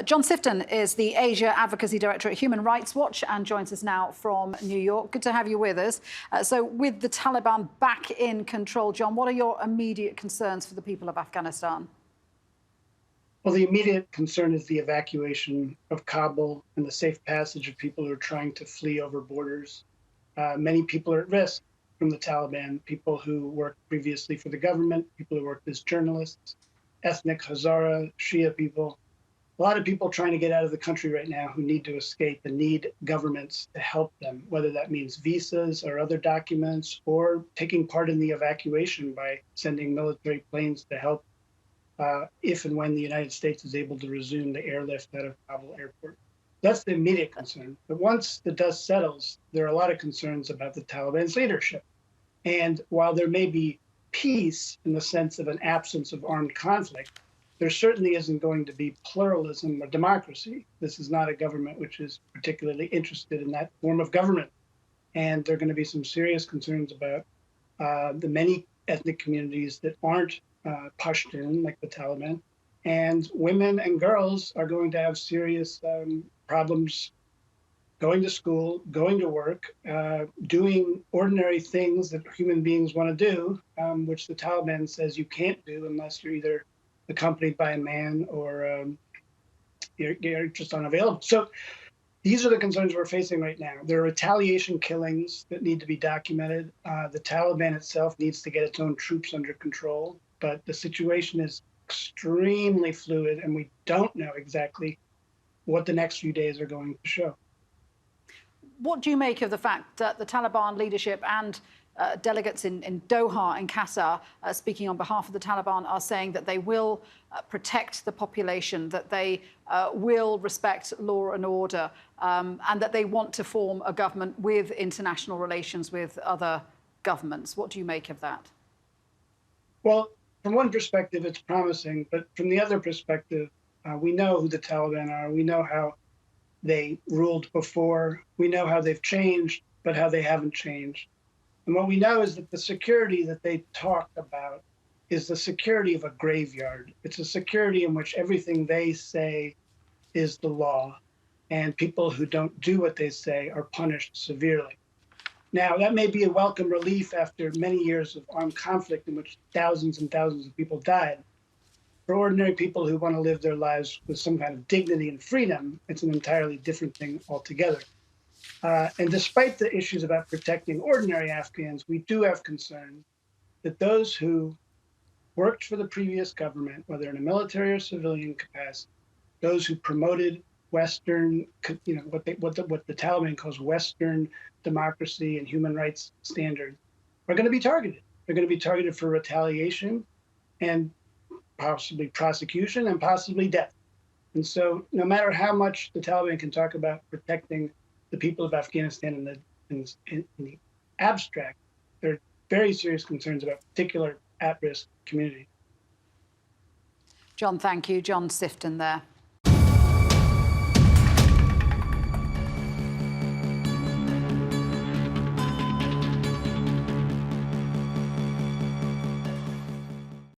John Sifton is the Asia Advocacy Director at Human Rights Watch and joins us now from New York. Good to have you with us. So with the Taliban back in control, John, what are your immediate concerns for the people of Afghanistan? Well, the immediate concern is the evacuation of Kabul and the safe passage of people who are trying to flee over borders. Many people are at risk from the Taliban, people who worked previously for the government, people who worked as journalists, ethnic Hazara, Shia people. A lot of people trying to get out of the country right now who need to escape and need governments to help them, whether that means visas or other documents, or taking part in the evacuation by sending military planes to help if and when the United States is able to resume the airlift out of Kabul airport. That's the immediate concern. But once the dust settles, there are a lot of concerns about the Taliban's leadership. And while there may be peace in the sense of an absence of armed conflict, there certainly isn't going to be pluralism or democracy. This is not a government which is particularly interested in that form of government. And there are going to be some serious concerns about the many ethnic communities that aren't Pashtun, like the Taliban. And women and girls are going to have serious problems going to school, going to work, doing ordinary things that human beings want to do, which the Taliban says you can't do unless you're either accompanied by a man or you're just unavailable. So these are the concerns we're facing right now. There are retaliation killings that need to be documented. The Taliban itself needs to get its own troops under control, but the situation is extremely fluid and we don't know exactly what the next few days are going to show. What do you make of the fact that the Taliban leadership and delegates in Doha and Qatar, speaking on behalf of the Taliban, are saying that they will protect the population, that they will respect law and order, and that they want to form a government with international relations with other governments? What do you make of that? Well, from one perspective, it's promising, but from the other perspective, we know who the Taliban are. We know how they ruled before. We know how they've changed, but how they haven't changed. And what we know is that the security that they talk about is the security of a graveyard. It's a security in which everything they say is the law, and people who don't do what they say are punished severely. Now, that may be a welcome relief after many years of armed conflict in which thousands and thousands of people died. For ordinary people who want to live their lives with some kind of dignity and freedom, it's an entirely different thing altogether. And despite the issues about protecting ordinary Afghans, we do have concerns that those who worked for the previous government, whether in a military or civilian capacity, those who promoted Western, what the Taliban calls Western democracy and human rights standards, are going to be targeted. They're going to be targeted for retaliation and possibly prosecution and possibly death. And so no matter how much the Taliban can talk about protecting the people of Afghanistan in the abstract, there are very serious concerns about particular at-risk communities. John, thank you. John Sifton there.